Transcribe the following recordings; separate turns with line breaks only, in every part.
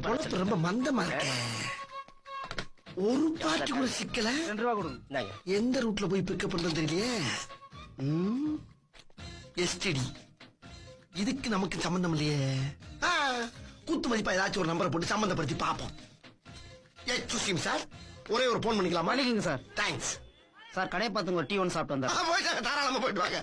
பொழப்பு ரொம்ப மந்தமா இருக்க. ஒரு பாட்டு கூட சிக்கல.
2 ரூபா கொடுங்க.
எந்த ரூட்ல போய் பிக்கப் பண்றது தெரியலையே. எஸ்டிடி இதுக்கு நமக்கு சம்பந்தம் இல்லையே. கூத்து மதிப்பா ஏதாச்சும் ஒரு நம்பரை போட்டு சம்பந்தப்படுத்தி பார்ப்போம். சுசீம் சார், ஒரே ஒரு போன் பண்ணிக்கலாமா?
பண்ணிக்கங்க சார்.
Thanks
sir. கடையை பார்த்துங்க, டீ ஒன்று சாப்பிட்டு வந்தா.
போயிட்டு தாராளமா போயிட்டு வாங்க.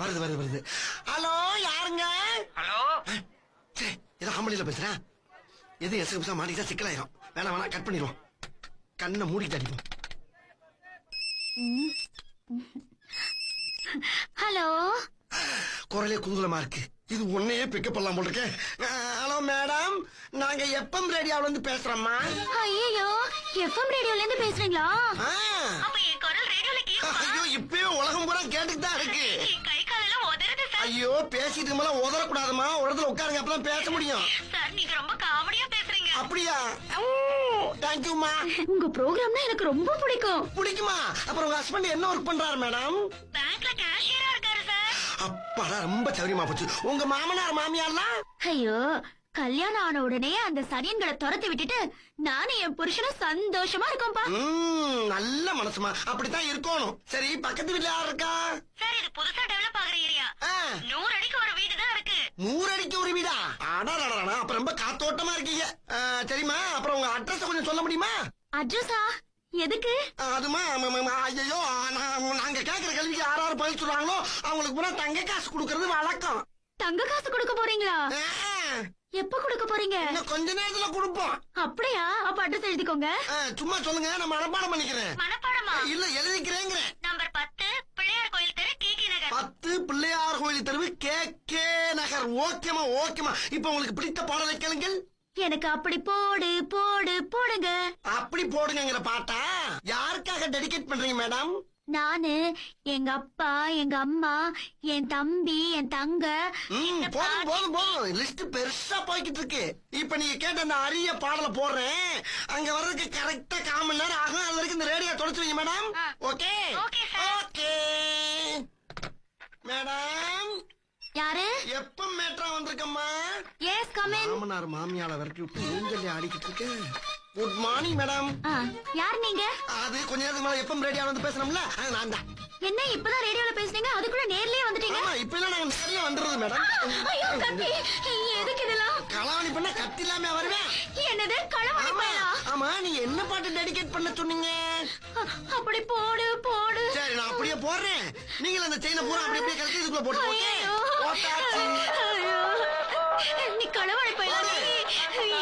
வருது வருது வருது. ஹலோ, யாருங்க?
ஹலோ,
ஏதோ கம்பெனில பேசுறேன். எது எஸ் மாட்டிக்கிட்டா சிக்கலாயிரும். வேணாம் வேணாம், கட் பண்ணிடுவோம். கண்ணை மூடிட்டு அடிப்போம்.
ஹலோ,
குரலே குதூகலமா இருக்கு. இது உன்னையே பிக்கப் பண்ணலாம் போல இருக்கேன். ஹலோ மேடம், நாங்க எப்பம் ரேடியோல இருந்து பேசுறோம்மா.
ஐயோ, எஃப்எம் ரேடியோல இருந்து பேசுறீங்களா?
அப்ப என் குரல் ரேடியோல கேக்குமா?
ஐயோ, இப்பவே உலகம் பூரா கேட்டுட்டு தான் இருக்கு.
என் கை காலெல்லாம் உதறுது சார்.
ஐயோ, பேசிட்டு மேல உதறக்கூடாதுமா. ஒரு இடத்துல உட்காருங்க, அப்பதான் பேச முடியும்.
சார், நீங்க ரொம்ப காமெடியா பேசுறீங்க.
அப்படியா? தேங்க்யூமா.
உங்க ப்ரோக்ராம்னா எனக்கு ரொம்ப பிடிக்கும்.
பிடிக்குமா? அப்புறம் உங்க ஹஸ்பண்ட் என்ன ஒர்க் பண்றாரு மேடம்?
பேங்க்ல கேஷியரா இருக்காரு சார்.
அப்பாடா, ரொம்ப சௌரியமா போச்சு. உங்க மாமனார் மாமியார்லாம்?
ஐயோ, கல்யாணம் ஆன உடனே அந்த சனியன்களை துரத்தி விட்டுட்டு நானும் என் புருஷனும் சந்தோஷமா இருக்கோம்பா.
நல்ல மனசுமா, அப்படித்தான் இருக்கணும். சரி, பக்கத்து வீட்டுல யார் இருக்கா?
சார், இது புதுசா டெவலப் ஆகுற ஏரியா. 100 அடிக்கு ஒரு வீடு தான் இருக்கு.
100 அடிக்கு ஒரு வீடா? அடாடா, அப்ப ரொம்ப காத்தோட்டமா இருக்கீங்க. சரிம்மா, அப்புறம் உங்க அட்ரஸ் கொஞ்சம் சொல்ல முடியுமா?
அட்ரஸா? எதுக்கு?
அதுமா, ஐயோ, நாங்க கேக்குற கேள்விக்கு யாராவது பதில் சொல்றாங்களோ அவங்களுக்கு பூரா தங்க காசு கொடுக்கறது வழக்கம்.
தங்க காசு கொடுக்க போறீங்களா? எப்ப கொடுக்க போறீங்க?
இன்னும் கொஞ்ச நேரத்துல கொடுப்போம்.
அப்படியா? அப்ப அட்ரஸ் எழுதிக்கோங்க.
சும்மா சொல்லுங்க, நான் மனப்பாடம் பண்ணிக்கிறேன்.
மனப்பாடமா?
இல்ல, எழுதிக்கிறேங்க.
நம்பர் 10 பிள்ளையார் கோயில் தெரு, கேகே நகர்.
10 பிள்ளையார் கோயில் தெருவு, கேகே நகர். ஓகேமா ஓகேமா. இப்ப உங்களுக்கு பிடித்த பாடலை கேளுங்கள்.
எனக்கு அப்படி போடு போடு போடுங்க.
அப்படி போடுங்கிற பாட்டா யாருக்காக டெடிகேட் பண்றீங்க மேடம்?
நானு, எங்க அப்பா, எங்க அம்மா, என் தம்பி, என் தங்க.
போதும் போதும் போதும், லிஸ்ட் பெருசா போய்கிட்டு இருக்கு. இப்ப நீங்க கேட்ட அந்த அரிய பாடலை போடுறேன். அங்க வர்றதுக்கு கரெக்டா 1/4 மணி நேரம் ஆகும். அது வரைக்கும் இந்த ரேடியோ தொலைச்சு வைங்க மேடம். Okay okay madam.
யாரு?
எப்ப மேட்ரா வந்திருக்கம்மா?
S, come in.
மாமனார் மாமியால விரட்டி விட்டு ஊஞ்சல் ஆடிக்கிட்டு இருக்கேன். Good morning madam.
யார் நீங்க?
அது கொஞ்ச நேரத்துக்கு மேல எப்பம் ரேடியோல வந்து பேசணும்ல, நான் தான்.
என்ன இப்பதான் ரேடியோல பேசுனீங்க, அதுக்குள்ள நேர்லயே வந்துட்டீங்க?
ஆமா, இப்ப எல்லாம் நாங்க நேர்ல வந்துறது மேடம்.
ஐயோ, கத்தி. எதுக்கு இதெல்லாம்?
களவாணி பண்ண கத்தி இல்லாம வருவேன்.
என்னது, களவாணி பண்ணா?
ஆமா, நீங்க என்ன பாட்டு டெடிகேட் பண்ண சொன்னீங்க?
அப்படி போடு போடு.
சரி, நான் அப்படியே போடுறேன். நீங்க அந்த செயினை பூரா அப்படியே கழிச்சு இதுக்குள்ள போட்டு போட்டாச்சு.
நீ களவாணி பண்ணா?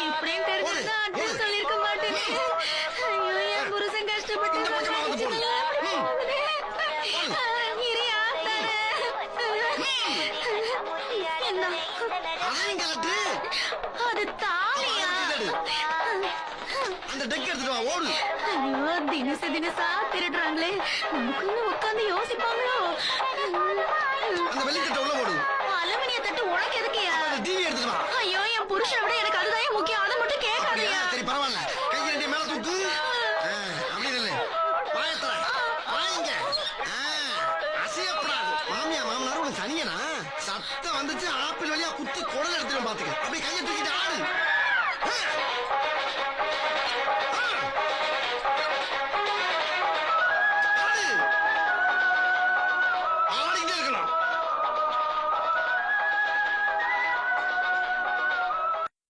இப்படின்னு தெரிஞ்சா அட்ரஸ் சொல்லிருக்க மாட்டேன். ஐயோ, என் புருஷன் கஷ்டப்பட்டு அது தாலியா?
அந்த டெக் எடுத்துட்டு வா, ஓடு.
ஐயோ, தினசா திருடுறாங்களே. நமக்குன்னு உட்காந்து யோசிப்பாங்களோ.
அந்த வெள்ளித்தட்டை உள்ள போடு.
அலுமினிய தட்டு உனக்கு எதுக்குயா?
டிவி எடுத்துட்டு வா.
ஐயோ, என் புருஷனை விட எனக்கு அதுதான் முக்கியம். அதை மட்டும் கேட்காதயா?
சரி, பரவாயில்ல. கை ரெண்டு மேல தூக்கு. அப்படி இல்லை, வாயத்தர வாங்க. அசையப்படாது. மாமியா மாமனார் உனக்கு சனியனா? சத்தம் வந்துச்சு, ஆப்பிள் வழியா குத்தி குடல் எடுத்துட்டு பாத்துக்க. அப்படி கையை தூக்கிட்டு ஆடு.